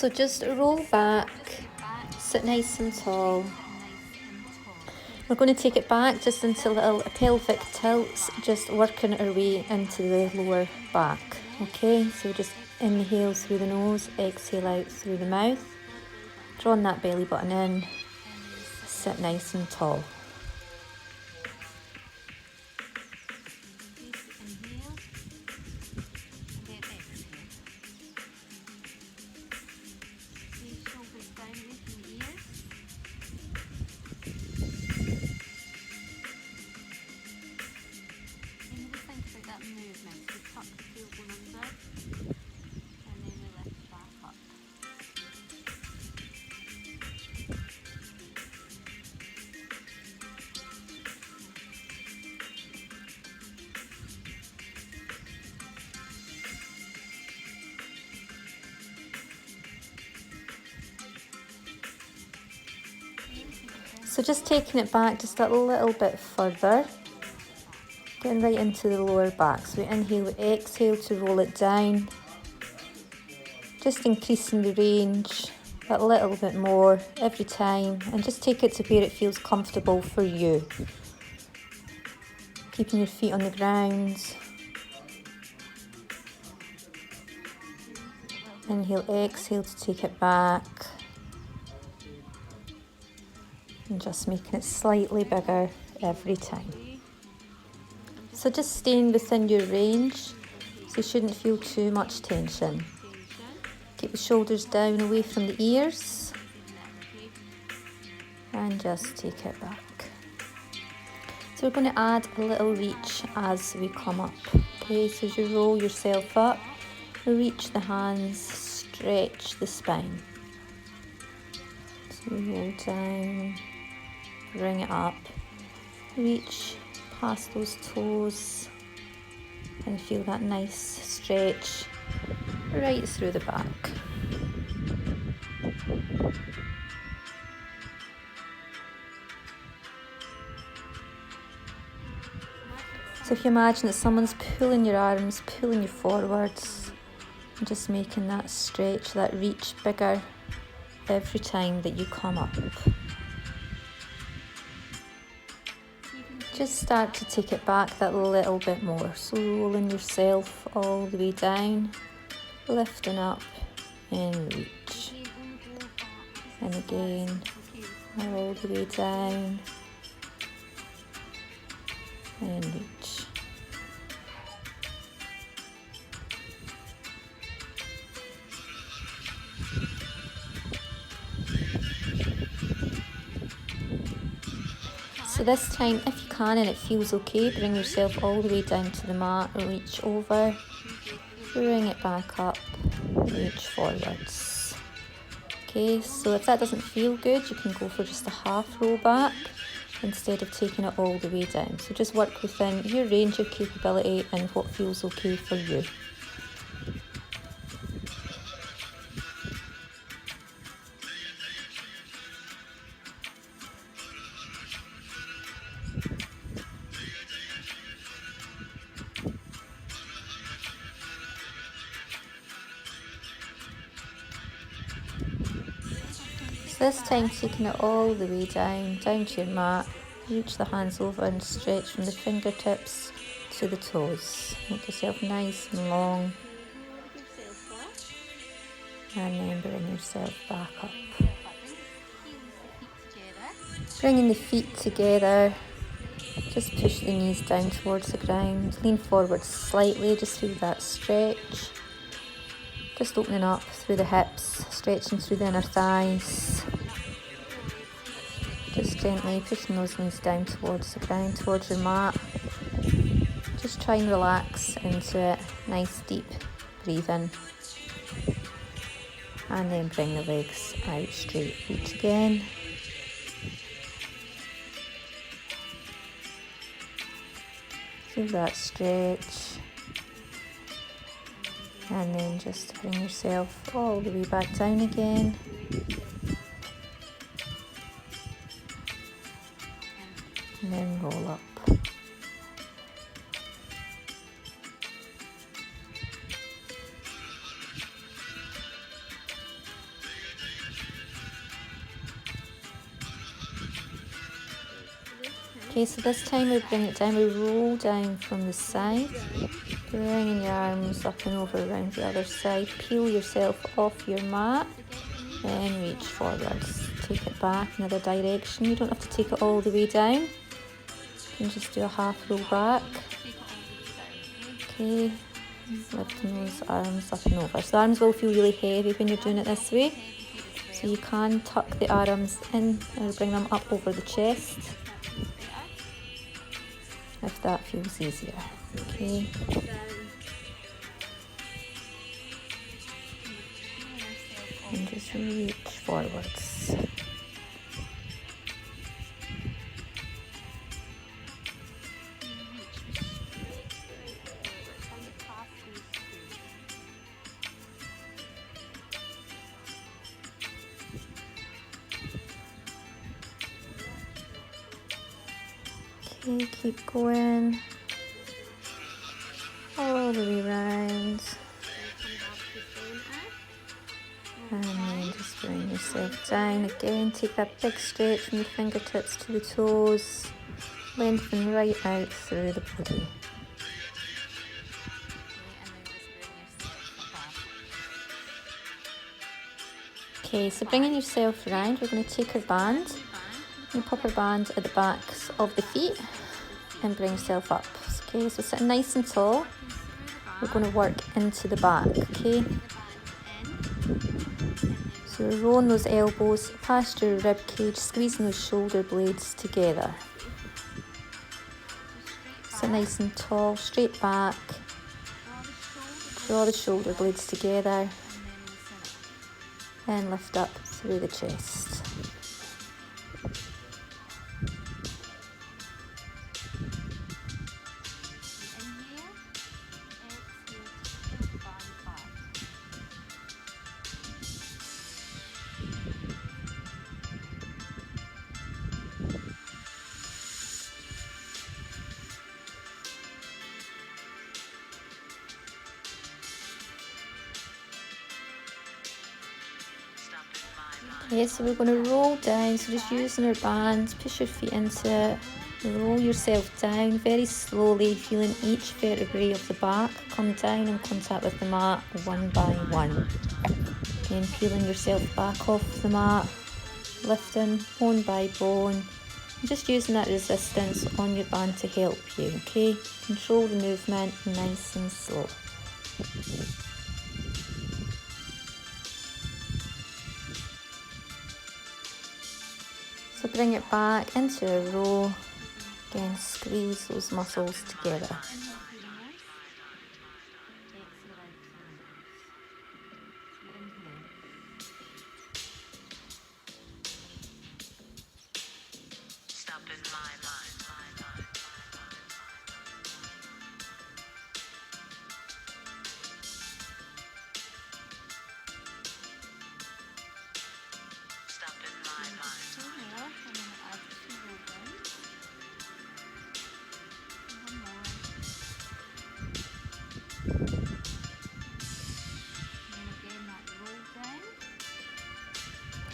So just roll back, sit nice and tall. We're going to take it back just into little pelvic tilts, just working our way into the lower back. Okay, so just inhale through the nose, exhale out through the mouth. Drawing that belly button in, sit nice and tall. So just taking it back just a little bit further, getting right into the lower back. So we inhale, we exhale to roll it down, just increasing the range a little bit more every time, and just take it to where it feels comfortable for you. Keeping your feet on the ground. Inhale, exhale to take it back. And just making it slightly bigger every time. So just staying within your range, so you shouldn't feel too much tension. Keep the shoulders down away from the ears. And just take it back. So we're going to add a little reach as we come up. Okay, so as you roll yourself up, reach the hands, stretch the spine. So roll down. Bring it up, reach past those toes and feel that nice stretch right through the back. So if you imagine that someone's pulling your arms, pulling you forwards, and just making that stretch, that reach bigger every time that you come up. Just start to take it back that little bit more. So rolling yourself all the way down, lifting up and reach. And again, all the way down and reach. So this time, if you can and it feels okay, bring yourself all the way down to the mat, reach over, bring it back up, reach forwards. Okay, so if that doesn't feel good, you can go for just a half roll back instead of taking it all the way down. So just work within your range of capability and what feels okay for you. This time taking it all the way down to your mat, reach the hands over and stretch from the fingertips to the toes. Make yourself nice and long and then bring yourself back up. Bringing the feet together, just push the knees down towards the ground, lean forward slightly, just feel that stretch. Just opening up through the hips, stretching through the inner thighs. Just gently pushing those knees down towards the ground, towards your mat. Just try and relax into it. Nice deep breathing. And then bring the legs out straight. Reach again. Feel that stretch. And then just bring yourself all the way back down again. And then roll up. Okay, so this time we bring it down, we roll down from the side, bringing your arms up and over around the other side. Peel yourself off your mat, then reach forwards. Take it back in the other direction. You don't have to take it all the way down. You can just do a half roll back. Okay, lifting those arms up and over. So the arms will feel really heavy when you're doing it this way. So you can tuck the arms in and bring them up over the chest, if that feels easier. Okay. And just reach forwards. Okay, keep going all the way around. And then just bring yourself down again. Take that big stretch from the fingertips to the toes. Lengthen right out through the body. Okay, so bringing yourself around, we're going to take our band. You pop our band at the backs of the feet and bring yourself up. Okay, so sitting nice and tall. We're going to work into the back, okay? So we're rolling those elbows past your rib cage, squeezing those shoulder blades together. Sit nice and tall, straight back. Draw the shoulder blades together and lift up through the chest. Okay, so we're going to roll down, so just using our bands, push your feet into it, roll yourself down very slowly, feeling each vertebrae of the back come down in contact with the mat one by one. Again, peeling yourself back off the mat, lifting bone by bone, and just using that resistance on your band to help you, okay? Control the movement nice and slow. So bring it back into a row. Again, squeeze those muscles together.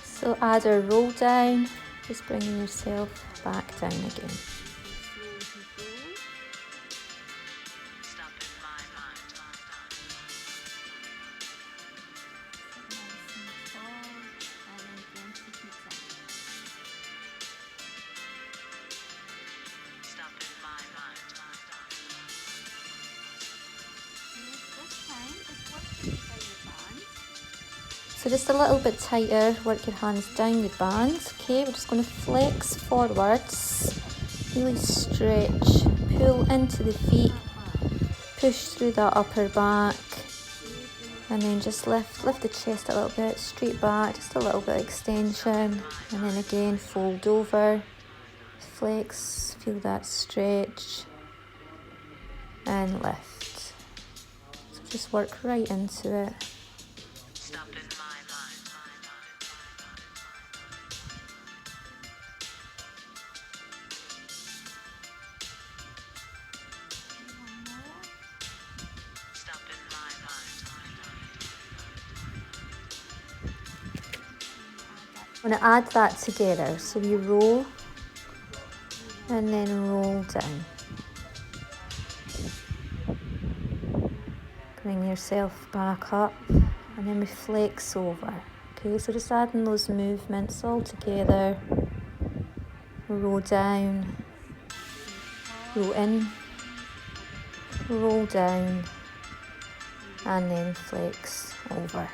So add a roll down, just bringing yourself back down again. So just a little bit tighter, work your hands down your bands. Okay, we're just going to flex forwards, really stretch, pull into the feet, push through that upper back, and then just lift the chest a little bit, straight back, just a little bit extension, and then again fold over, flex, feel that stretch, and lift. So just work right into it. I'm going to add that together. So we roll and then roll down. Bring yourself back up and then we flex over. Okay, so just adding those movements all together. Roll down, roll in, roll down, and then flex over.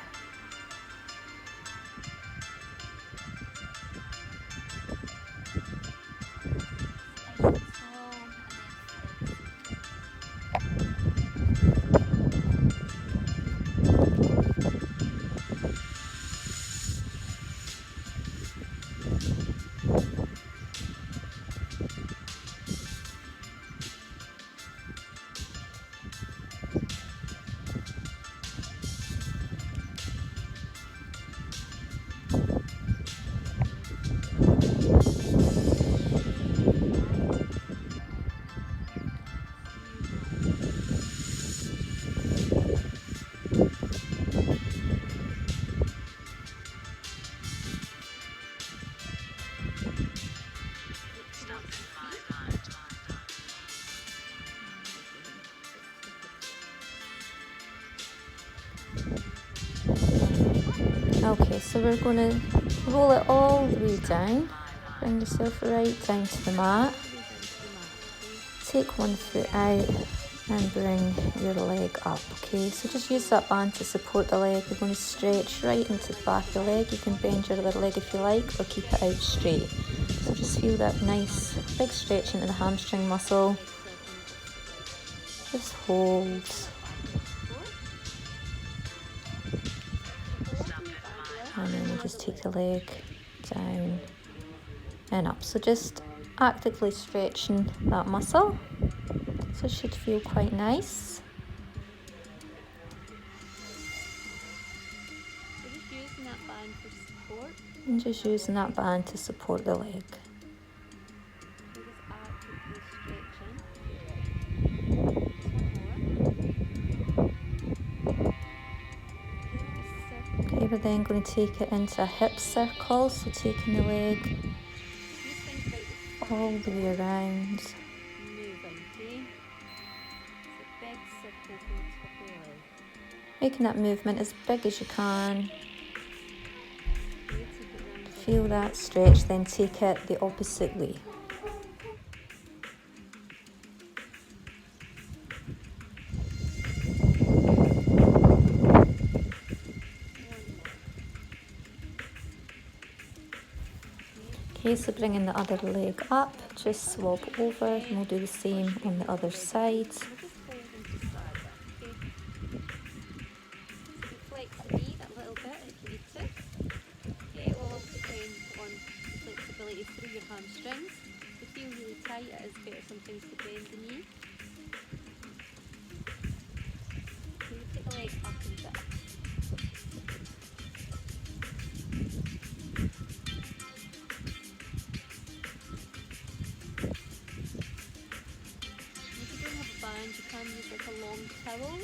Okay, so we're going to roll it all the way down. Bring yourself right down to the mat. Take one foot out and bring your leg up. Okay, so just use that band to support the leg. We're going to stretch right into the back of the leg. You can bend your other leg if you like, or keep it out straight. So just feel that nice big stretch into the hamstring muscle. Just hold. And then we'll just take the leg down and up. So just actively stretching that muscle. So it should feel quite nice. And just using that band to support the leg. Okay, we're then going to take it into a hip circle, so taking the leg all the way around. Making that movement as big as you can. Feel that stretch, then take it the opposite way. Okay, so bringing the other leg up, just swap over, and we'll do the same on the other side. Flex the knee a little bit if you need to. Okay, it will also depend on flexibility through your hamstrings. If you feel really tight, it is better sometimes to bend the knee. So you take the leg up and down. You can use like a long towel.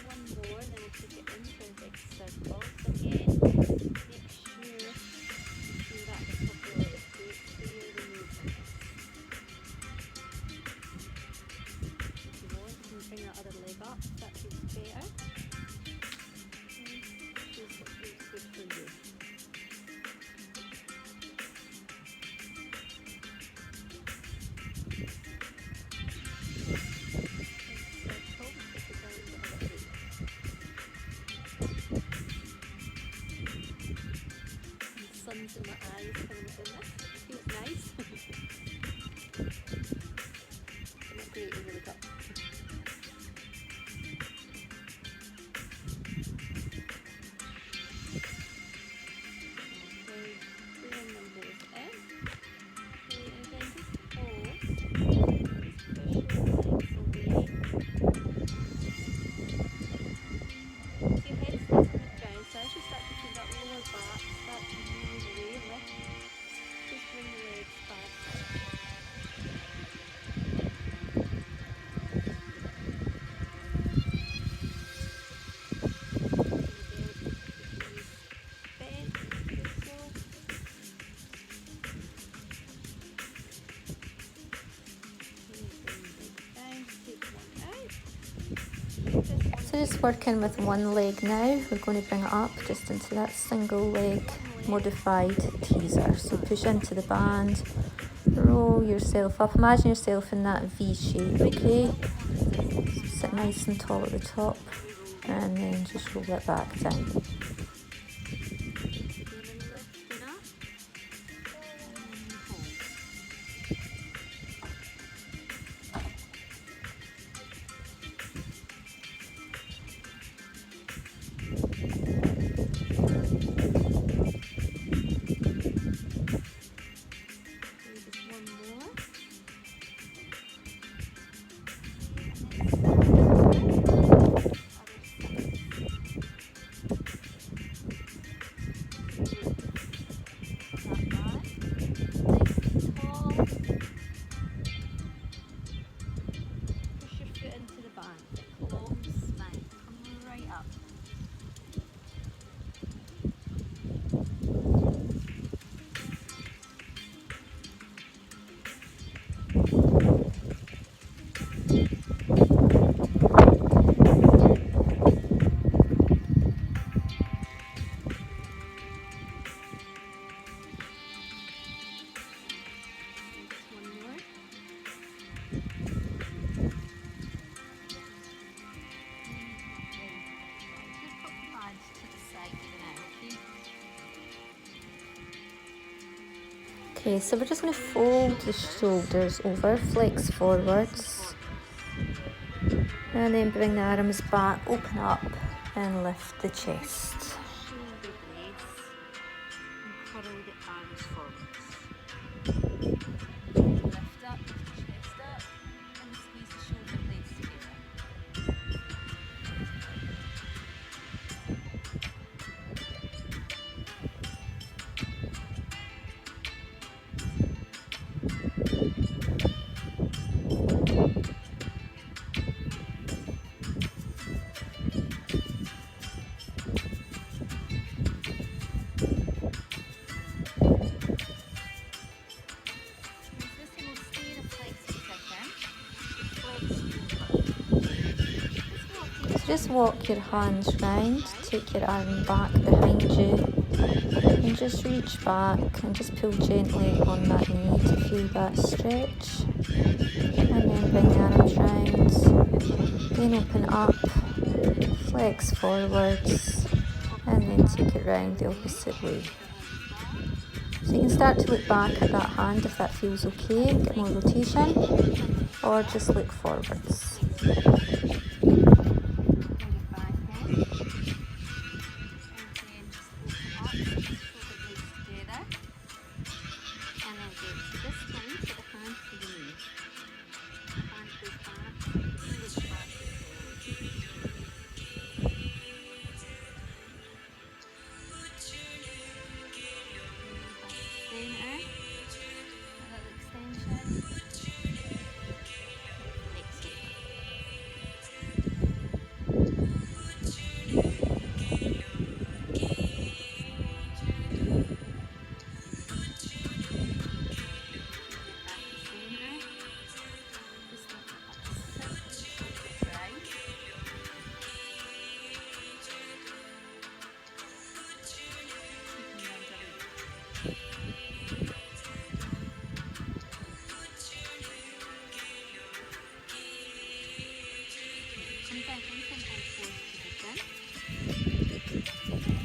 One more, then we'll take it into a big circle. So again, make sure you do that at the top of the leg, clear the movements. If you want, you can bring that other leg up, that feels better. Feels what feels good for you. Sun's in my eyes coming up in this. It feels nice. It's not great when you look up. just working with one leg now. We're going to bring it up just into that single leg modified teaser. So push into the band, roll yourself up. Imagine yourself in that V shape, okay? So sit nice and tall at the top and then just roll it back down. Okay, so we're just going to fold the shoulders over, flex forwards, and then bring the arms back, open up and lift the chest. Shoulder blades and curl the arms forwards. Lift up, chest up, and squeeze the shoulder blades together. Just walk your hands round, take your arm back behind you and just reach back and just pull gently on that knee to feel that stretch, and then bring the arms round, then open up, flex forwards and then take it round the opposite way. So you can start to look back at that hand if that feels okay, get more rotation, or just look forwards.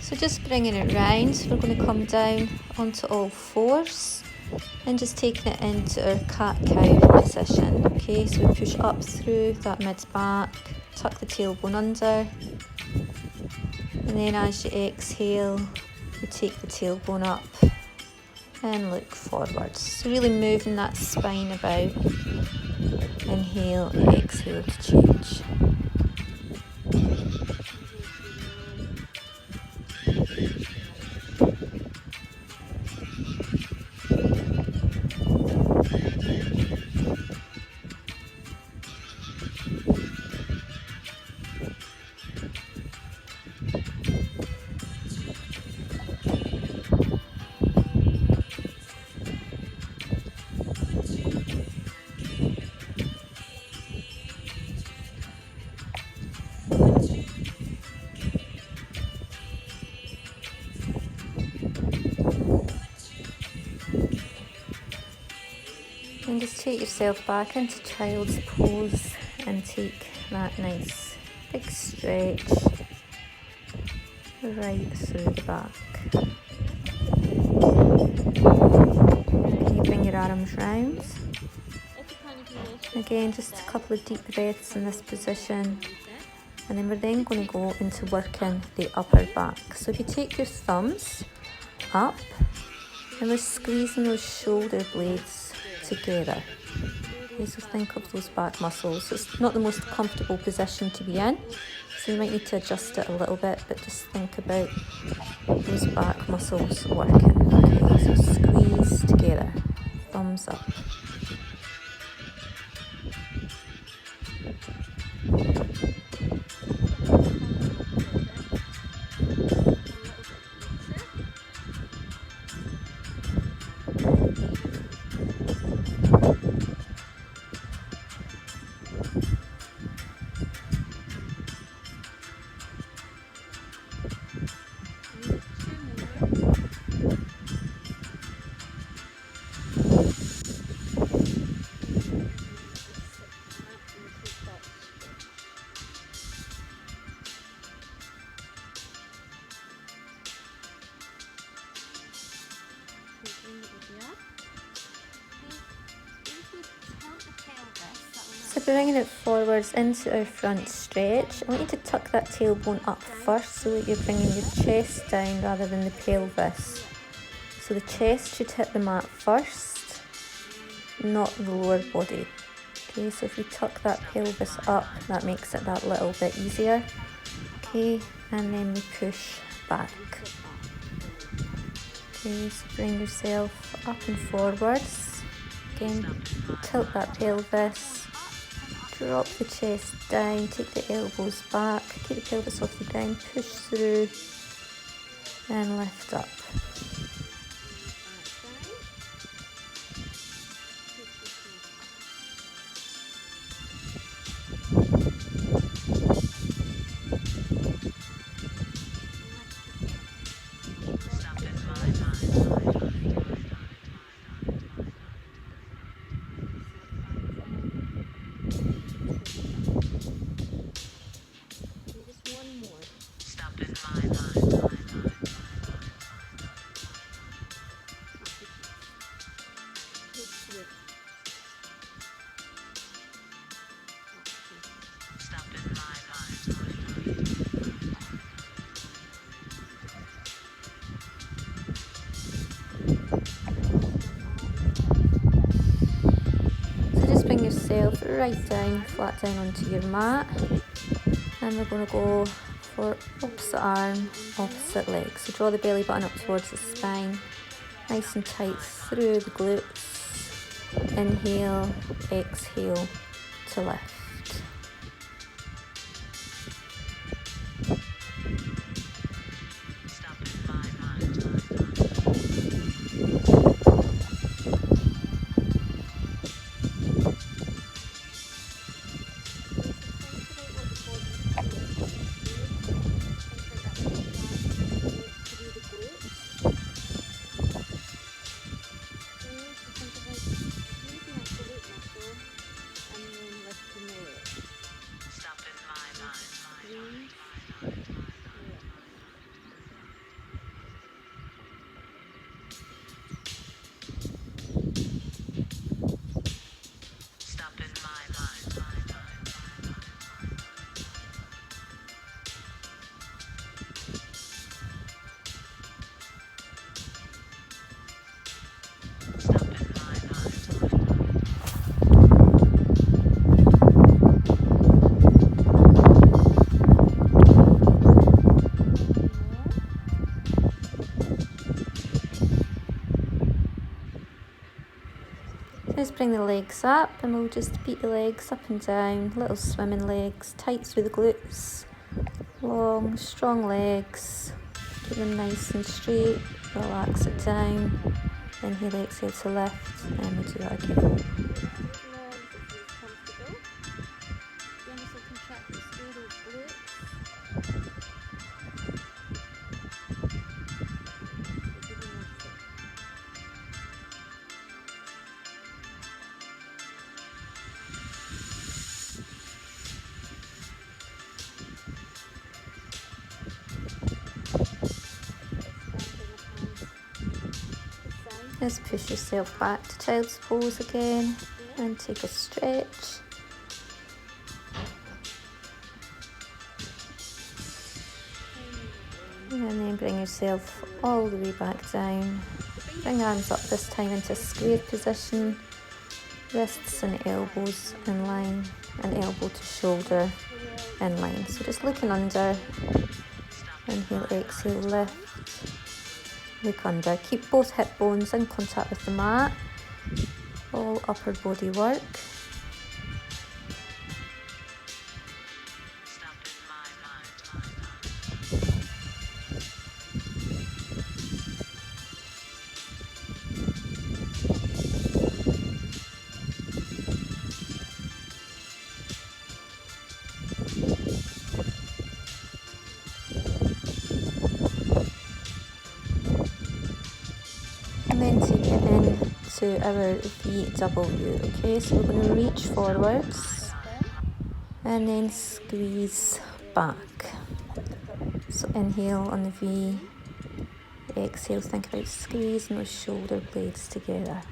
So just bringing it round, so we're going to come down onto all fours and just taking it into our cat-cow position. Okay, so we push up through that mid-back, tuck the tailbone under, and then as you exhale, we take the tailbone up and look forwards. So really moving that spine about. Inhale, exhale to change. And just take yourself back into child's pose and take that nice big stretch right through the back. Can you bring your arms round? Again, just a couple of deep breaths in this position. And then we're then going to go into working the upper back. So if you take your thumbs up, and we're squeezing those shoulder blades together. Okay, so think of those back muscles. It's not the most comfortable position to be in, so you might need to adjust it a little bit, but just think about those back muscles working. Okay, so squeeze together, thumbs up. So bringing it forwards into our front stretch, I want you to tuck that tailbone up first so that you're bringing your chest down rather than the pelvis. So the chest should hit the mat first, not the lower body. Okay, so if you tuck that pelvis up, that makes it that little bit easier. Okay, and then we push back. Okay, so bring yourself up and forwards. Again, tilt that pelvis, drop the chest down, take the elbows back, keep the pelvis off the ground, push through and lift up. Bring yourself right down, flat down onto your mat, and we're going to go for opposite arm, opposite leg. So draw the belly button up towards the spine, nice and tight through the glutes. Inhale, exhale to lift. Just bring the legs up and we'll just beat the legs up and down, little swimming legs, tight through the glutes, long, strong legs, keep them nice and straight, relax it down, inhale, exhale to lift, and we'll do that again. Just push yourself back to child's pose again and take a stretch. And then bring yourself all the way back down. Bring arms up, this time into a square position. Wrists and elbows in line, and elbow to shoulder in line. So just looking under. Inhale, exhale, lift. Look under. Keep both hip bones in contact with the mat. All upper body work. And then take it in to our VW. Okay, so we're going to reach forwards and then squeeze back. So inhale on the V, exhale, think about squeezing those shoulder blades together.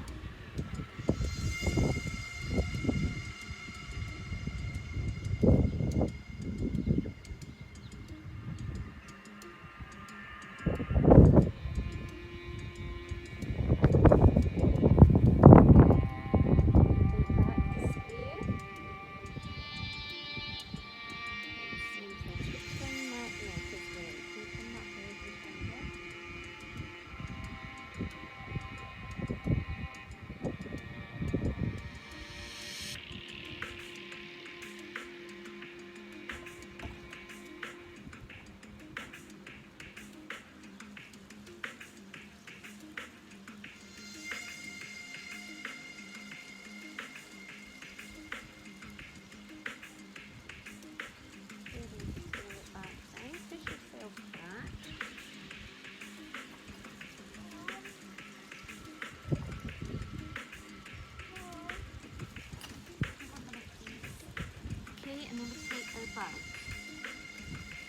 And then we take our band.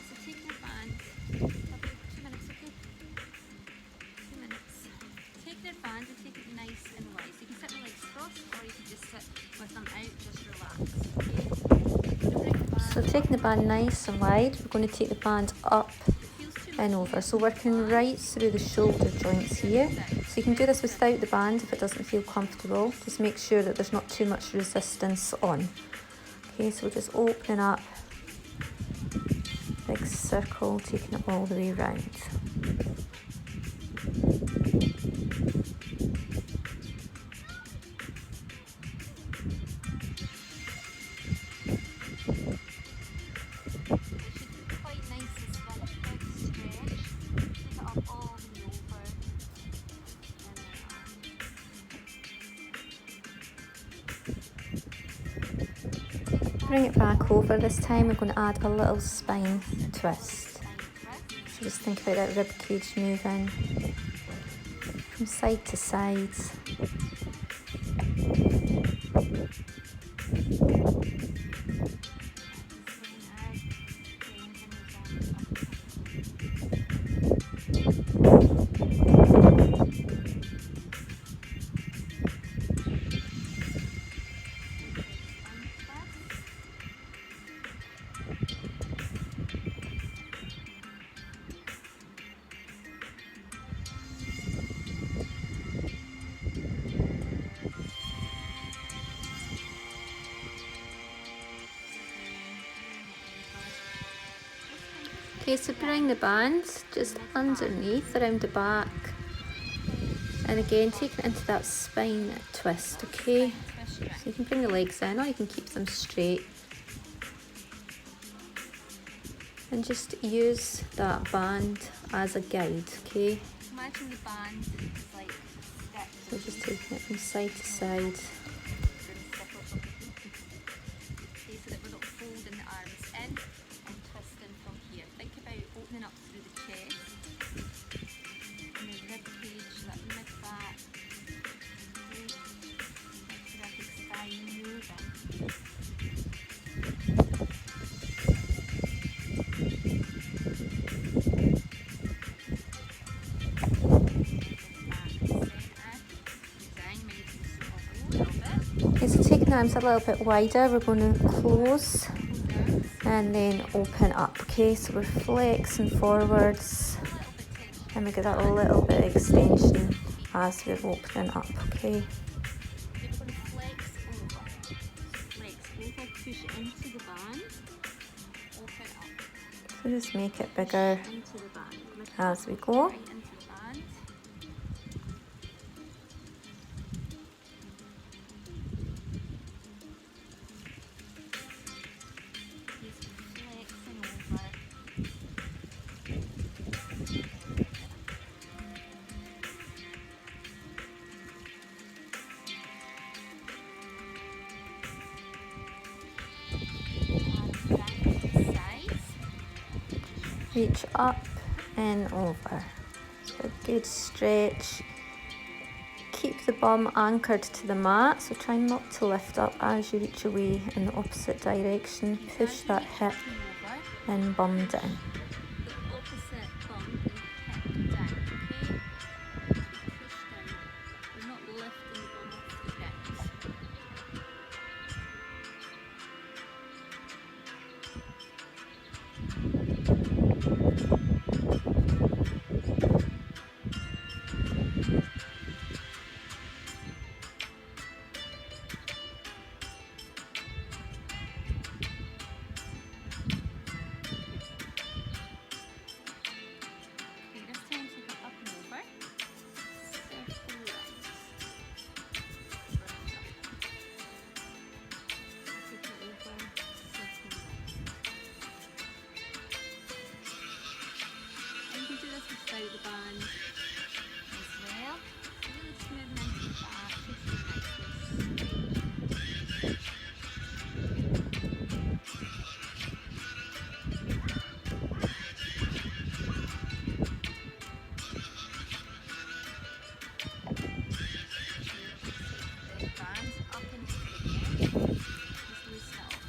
So take your band, about 2 minutes, okay? 2 minutes. Take your band and take it nice and wide. So you can sit with legs crossed, or you can just sit with them out, just relax, okay? So taking the band nice and wide, we're going to take the band up and over. So working right through the shoulder joints here. So you can do this without the band if it doesn't feel comfortable. Just make sure that there's not too much resistance on. Okay, so we're just opening up, big circle, taking it all the way around. Bring it back over. This time we're going to add a little spine twist. So just think about that rib cage moving from side to side. Okay, so bring the band just underneath, around the back, and again take it into that spine twist, okay? So you can bring the legs in, or you can keep them straight. And just use that band as a guide, okay? Imagine the band is like so just taking it from side to side. So that we're not folding the arms in and twisting from here. Think about opening up through the chest and the rib cage, that mid back, thoracic spine moving. keeping the arms a little bit wider, we're going to close and then open up. Okay, so we're flexing forwards and we get that little bit of extension as we're opening up. Okay. Push into the band, open up. So just make it bigger Into the band. as we go. Right into the band. Just flexing over. Reach up and over. So a good stretch. Keep the bum anchored to the mat, so try not to lift up as you reach away in the opposite direction. Push that hip and bum down. The opposite bum and hip down, okay? Push down. We're not lifting the bum off the ground. Without the band as well. Really smooth into the back, just the bands up into it again. Just loosen it off.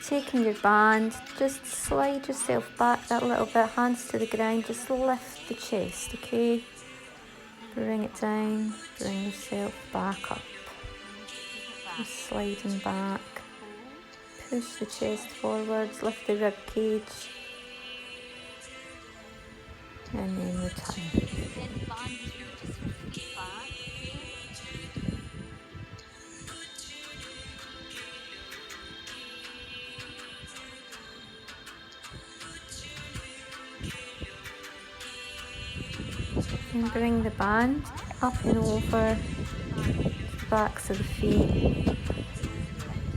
Taking your band, just slide yourself back that little bit, hands to the ground, just lift the chest, okay? Bring it down, bring yourself back up. Just sliding back, push the chest forwards, lift the rib cage, and then return. And bring the band up and over the backs of the feet.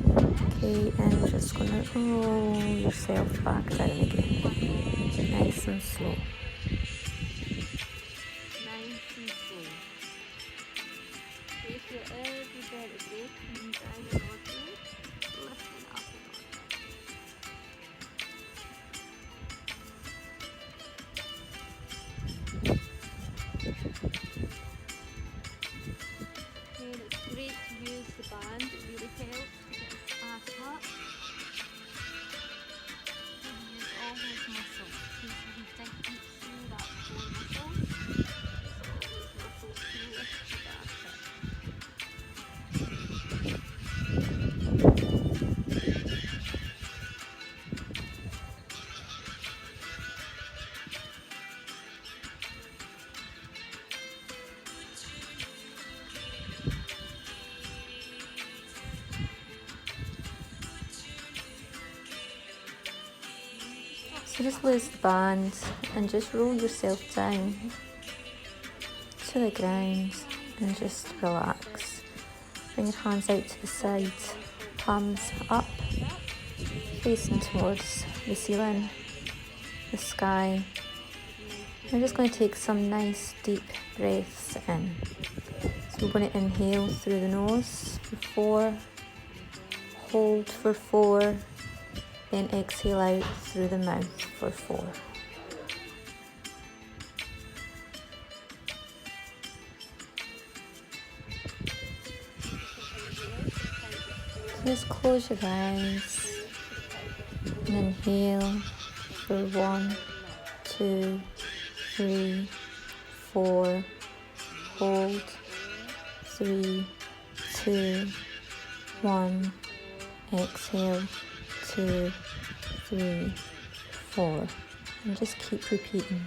Okay, and we're just going to roll yourself back down again. Nice and slow. Nice and slow. Take your every vertebrae coming down and rotate, lifting up and over. Okay, it's great to use the band. It really helps to get us back up. And use all those muscles. So you can dig deep through that core muscles. Those muscles to lift you back up. So just loose the band and just roll yourself down to the ground and just relax. Bring your hands out to the side, palms up, facing towards the ceiling, the sky. We're just going to take some nice deep breaths in. So we're going to inhale through the nose for 4, hold for 4, then exhale out through the mouth for 4. Just close your eyes and inhale for 1, 2, 3, 4. Hold 3, 2, 1. Exhale 2, 3, 4. And just keep repeating.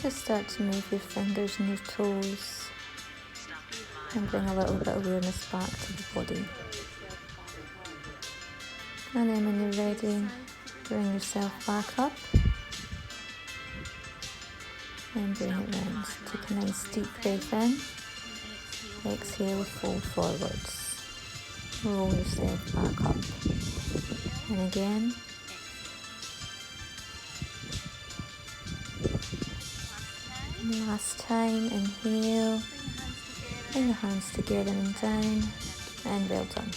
Just start to move your fingers and your toes and bring a little bit of awareness back to the body. And then when you're ready, bring yourself back up and bring it round. Take a nice deep breath in. Exhale, fold forwards. Roll yourself back up. And again. Last time, inhale, bring your hands together and down, and well done.